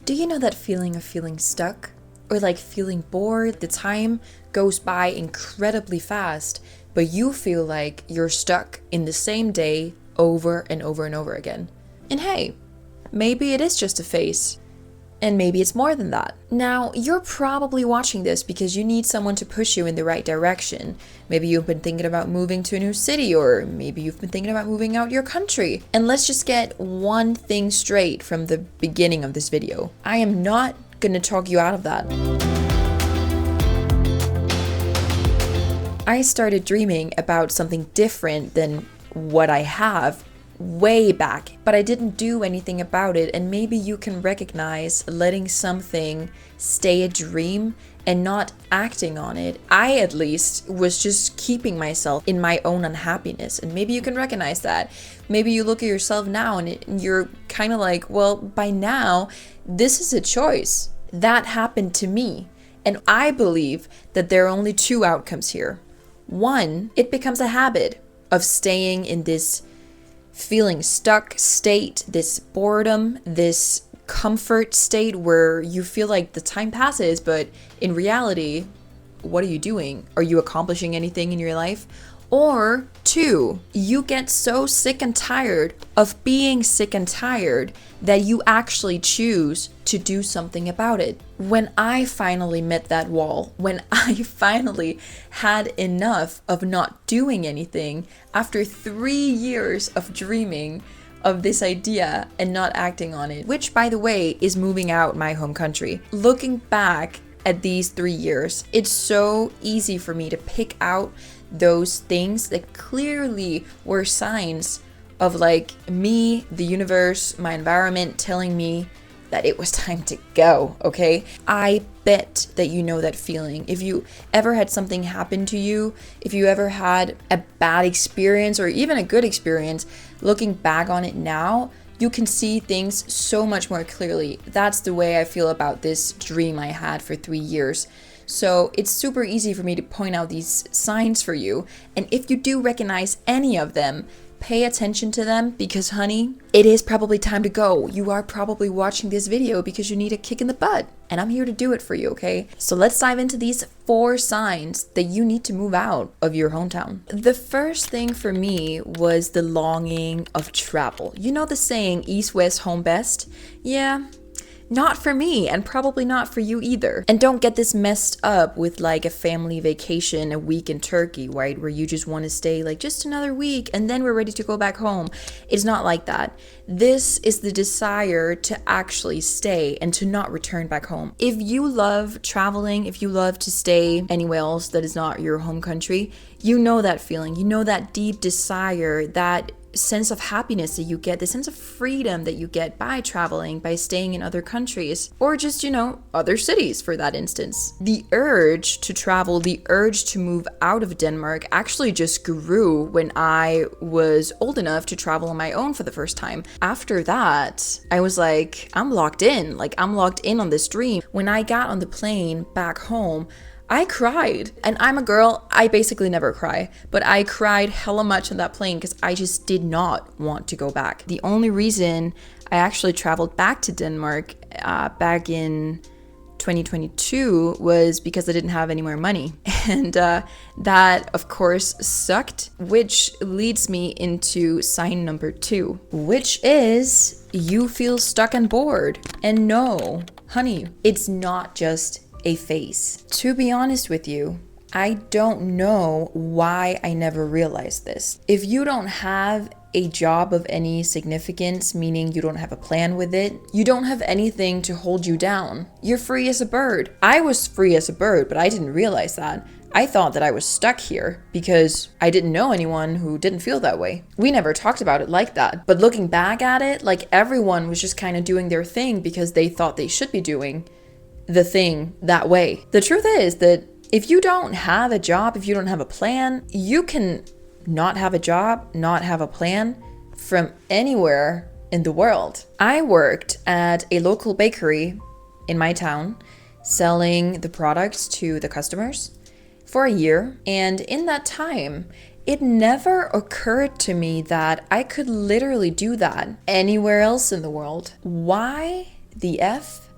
Do you know that feeling of feeling stuck? Or like feeling bored? The time goes by incredibly fast, but you feel like you're stuck in the same day over and over and over again. And hey, maybe it is just a phase. And maybe it's more than that. Now, you're probably watching this because you need someone to push you in the right direction. Maybe you've been thinking about moving to a new city, or maybe you've been thinking about moving out your country. And let's just get one thing straight from the beginning of this video. I am not gonna talk you out of that. I started dreaming about something different than what I have way back, but I didn't do anything about it. And maybe you can recognize letting something stay a dream and not acting on it. I at least was just keeping myself in my own unhappiness, and maybe you can recognize that. Maybe you look at yourself now and you're kind of like, well, by now this is a choice that happened to me. And I believe that there are only two outcomes here. One, it becomes a habit of staying in this feeling stuck state, this boredom, this comfort state where you feel like the time passes, but in reality, what are you doing? Are you accomplishing anything in your life? Or two, you get so sick and tired of being sick and tired that you actually choose to do something about it. When I finally met that wall, when I finally had enough of not doing anything after 3 years of dreaming of this idea and not acting on it, which by the way is moving out my home country. Looking back at these 3 years, it's so easy for me to pick out those things that clearly were signs of like me, the universe, my environment telling me that it was time to go, okay? I bet that you know that feeling. If you ever had something happen to you, if you ever had a bad experience or even a good experience, looking back on it now, you can see things so much more clearly. That's the way I feel about this dream I had for 3 years. So it's super easy for me to point out these signs for you. And if you do recognize any of them, pay attention to them, because honey, it is probably time to go. You are probably watching this video because you need a kick in the butt, and I'm here to do it for you, okay? So let's dive into these 4 signs that you need to move out of your hometown. The first thing for me was the longing of travel. You know the saying, East, West, home best? Yeah. Not for me, and probably not for you either. And don't get this messed up with like a family vacation, a week in Turkey, right? Where you just want to stay like just another week and then we're ready to go back home. It's not like that. This is the desire to actually stay and to not return back home. If you love traveling, if you love to stay anywhere else that is not your home country, you know that feeling. You know that deep desire, that sense of happiness that you get, the sense of freedom that you get by traveling, by staying in other countries, or just, you know, other cities for that instance. The urge to travel, the urge to move out of Denmark actually just grew when I was old enough to travel on my own for the first time. After that, I was like, I'm locked in on this dream. When I got on the plane back home, I cried. And I'm a girl, I basically never cry, but I cried hella much on that plane because I just did not want to go back. The only reason I actually traveled back to Denmark back in 2022 was because I didn't have any more money. And that, of course, sucked, which leads me into sign number 2, which is you feel stuck and bored. And no, honey, it's not just a phase. To be honest with you, I don't know why I never realized this. If you don't have a job of any significance, meaning you don't have a plan with it, you don't have anything to hold you down. You're free as a bird. I was free as a bird, but I didn't realize that. I thought that I was stuck here because I didn't know anyone who didn't feel that way. We never talked about it like that. But looking back at it, like everyone was just kind of doing their thing because they thought they should be doing the thing that way. The truth is that if you don't have a job, if you don't have a plan, you can not have a job, not have a plan from anywhere in the world. I worked at a local bakery in my town, selling the products to the customers for a year. And in that time, it never occurred to me that I could literally do that anywhere else in the world. Why the F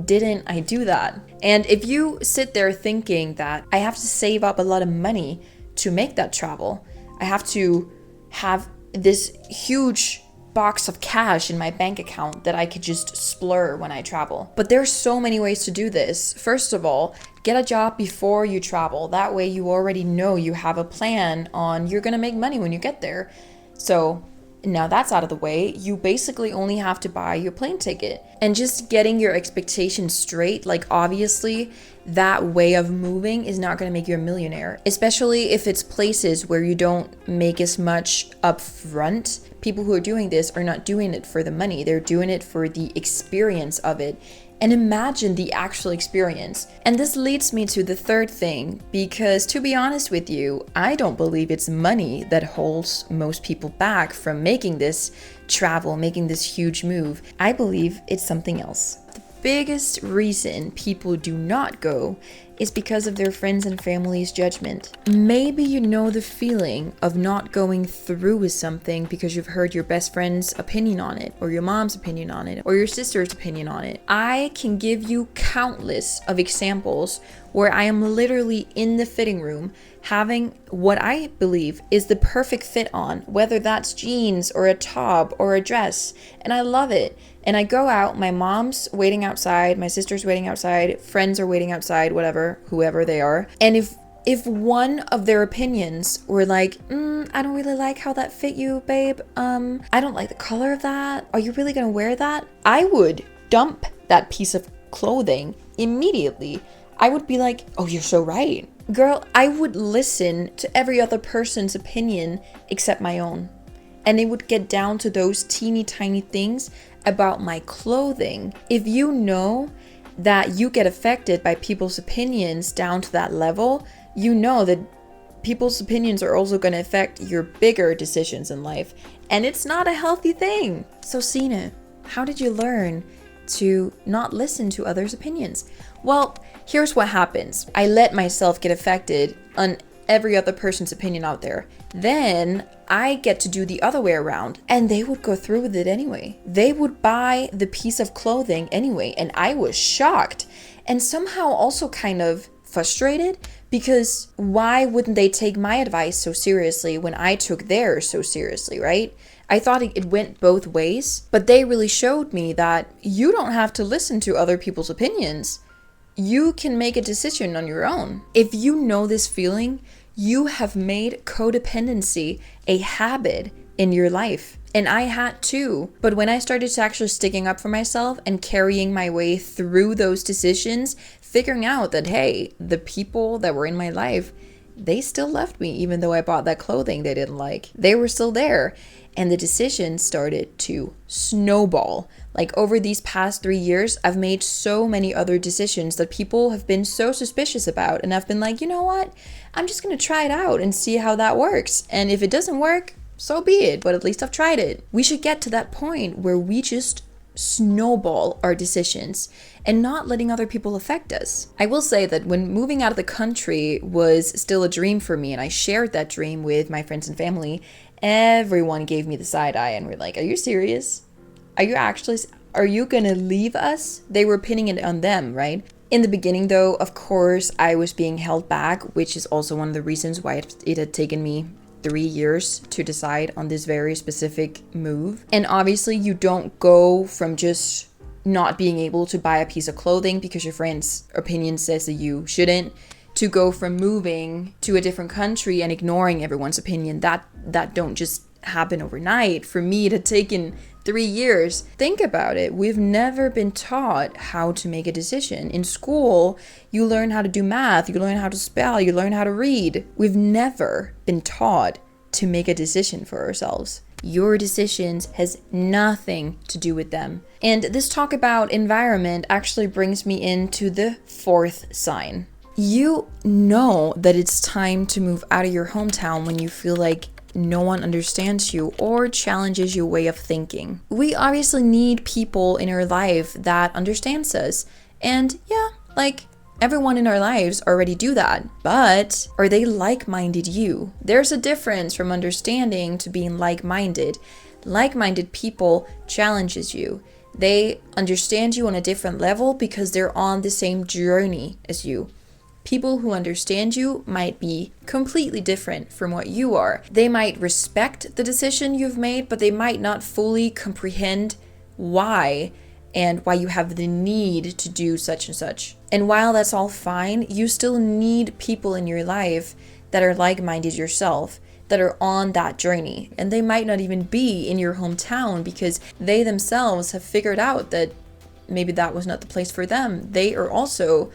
didn't I do that? And if you sit there thinking that I have to save up a lot of money to make that travel, I have to have this huge box of cash in my bank account that I could just splur when I travel. But there's so many ways to do this. First of all, get a job before you travel. That way you already know you have a plan on you're gonna make money when you get there. So now that's out of the way, you basically only have to buy your plane ticket. And just getting your expectations straight, like obviously that way of moving is not going to make you a millionaire, especially if it's places where you don't make as much upfront. People who are doing this are not doing it for the money, they're doing it for the experience of it. And imagine the actual experience. And this leads me to the third thing, because to be honest with you, I don't believe it's money that holds most people back from making this travel, making this huge move. I believe it's something else. The biggest reason people do not go is because of their friends and family's judgment. Maybe you know the feeling of not going through with something because you've heard your best friend's opinion on it, or your mom's opinion on it, or your sister's opinion on it. I can give you countless of examples where I am literally in the fitting room having what I believe is the perfect fit on, whether that's jeans or a top or a dress, and I love it. And I go out, my mom's waiting outside, my sister's waiting outside, friends are waiting outside, whatever, whoever they are. And if one of their opinions were like, I don't really like how that fit you, babe. I don't like the color of that. Are you really gonna wear that? I would dump that piece of clothing immediately. I would be like, oh, you're so right. Girl, I would listen to every other person's opinion except my own. And it would get down to those teeny tiny things about my clothing. If you know that you get affected by people's opinions down to that level, you know that people's opinions are also going to affect your bigger decisions in life. And it's not a healthy thing. So Sine, how did you learn to not listen to others' opinions? Well, here's what happens. I let myself get affected on every other person's opinion out there. Then I get to do the other way around, and they would go through with it anyway. They would buy the piece of clothing anyway, and I was shocked and somehow also kind of frustrated, because why wouldn't they take my advice so seriously when I took theirs so seriously, right? I thought it went both ways, but they really showed me that you don't have to listen to other people's opinions. You can make a decision on your own. If you know this feeling, you have made codependency a habit in your life. And I had too. But when I started to actually sticking up for myself and carrying my way through those decisions, figuring out that, hey, the people that were in my life, they still left me even though I bought that clothing they didn't like. They were still there. And the decisions started to snowball. Like over these past 3 years, I've made so many other decisions that people have been so suspicious about. And I've been like, you know what? I'm just going to try it out and see how that works. And if it doesn't work, so be it. But at least I've tried it. We should get to that point where we just snowball our decisions and not letting other people affect us. I will say that when moving out of the country was still a dream for me, and I shared that dream with my friends and family, everyone gave me the side eye and were like, are you serious? Are you gonna leave us? They were pinning it on them, right? In the beginning though, of course, I was being held back, which is also one of the reasons why it had taken me 3 years to decide on this very specific move. And obviously you don't go from just not being able to buy a piece of clothing because your friend's opinion says that you shouldn't, to go from moving to a different country and ignoring everyone's opinion. That don't just happen overnight. For me, it had taken 3 years. Think about it. We've never been taught how to make a decision. In school, you learn how to do math, you learn how to spell, you learn how to read. We've never been taught to make a decision for ourselves. Your decisions has nothing to do with them. And this talk about environment actually brings me into the fourth sign. You know that it's time to move out of your hometown when you feel like no one understands you or challenges your way of thinking. We obviously need people in our life that understands us. And yeah, like everyone in our lives already do that. But are they like-minded you? There's a difference from understanding to being like-minded. Like-minded people challenges you. They understand you on a different level because they're on the same journey as you. People who understand you might be completely different from what you are. They might respect the decision you've made, but they might not fully comprehend why and why you have the need to do such and such. And while that's all fine, you still need people in your life that are like-minded yourself, that are on that journey. And they might not even be in your hometown because they themselves have figured out that maybe that was not the place for them. They are also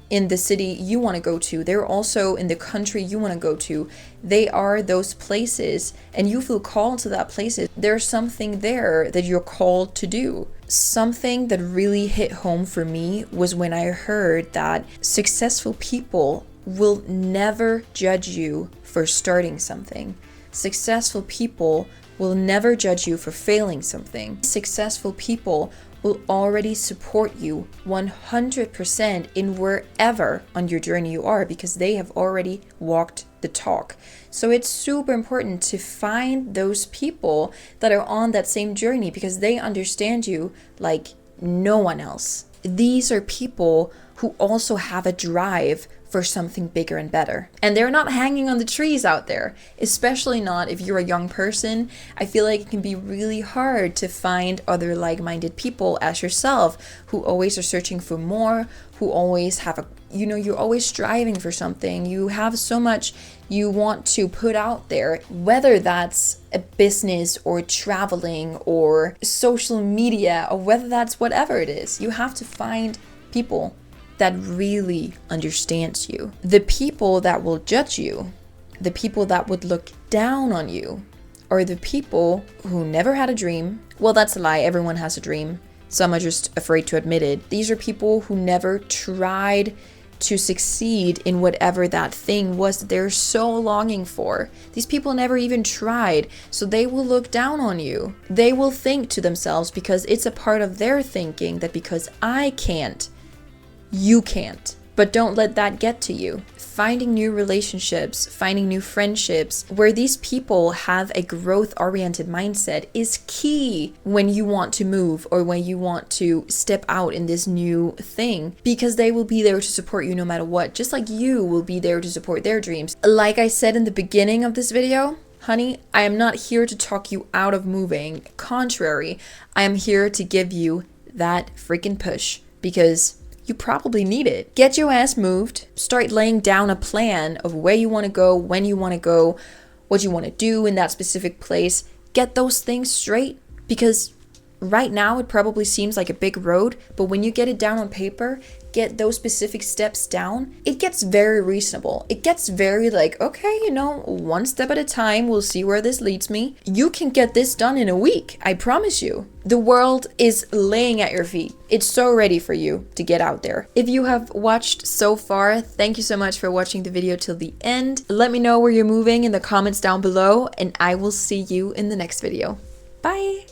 in the city you want to go to. They're also in the country you want to go to. They are those places and you feel called to that places. There's something there that you're called to do. Something that really hit home for me was when I heard that successful people will never judge you for starting something. Successful people will never judge you for failing something. Successful people will already support you 100% in wherever on your journey you are because they have already walked the talk. So it's super important to find those people that are on that same journey because they understand you like no one else. These are people who also have a drive for something bigger and better. And they're not hanging on the trees out there, especially not if you're a young person. I feel like it can be really hard to find other like-minded people as yourself who always are searching for more, who always have a, you're always striving for something. You have so much you want to put out there, whether that's a business or traveling or social media or whether that's whatever it is. You have to find people that really understands you. The people that will judge you, the people that would look down on you, are the people who never had a dream. Well, that's a lie. Everyone has a dream. Some are just afraid to admit it. These are people who never tried to succeed in whatever that thing was that they're so longing for. These people never even tried, so they will look down on you. They will think to themselves, because it's a part of their thinking, that because I can't, you can't. But don't let that get to you. Finding new relationships, finding new friendships where these people have a growth-oriented mindset is key when you want to move or when you want to step out in this new thing, because they will be there to support you no matter what, just like you will be there to support their dreams. Like I said in the beginning of this video, honey, I am not here to talk you out of moving. Contrary, I am here to give you that freaking push because you probably need it. Get your ass moved. Start laying down a plan of where you want to go, when you want to go, what you want to do in that specific place. Get those things straight, because right now it probably seems like a big road, but when you get it down on paper, get those specific steps down, it gets very reasonable. It gets very like, okay, one step at a time, we'll see where this leads me. You can get this done in a week, I promise you. The world is laying at your feet. It's so ready for you to get out there. If you have watched so far, thank you so much for watching the video till the end. Let me know where you're moving in the comments down below, and I will see you in the next video. Bye!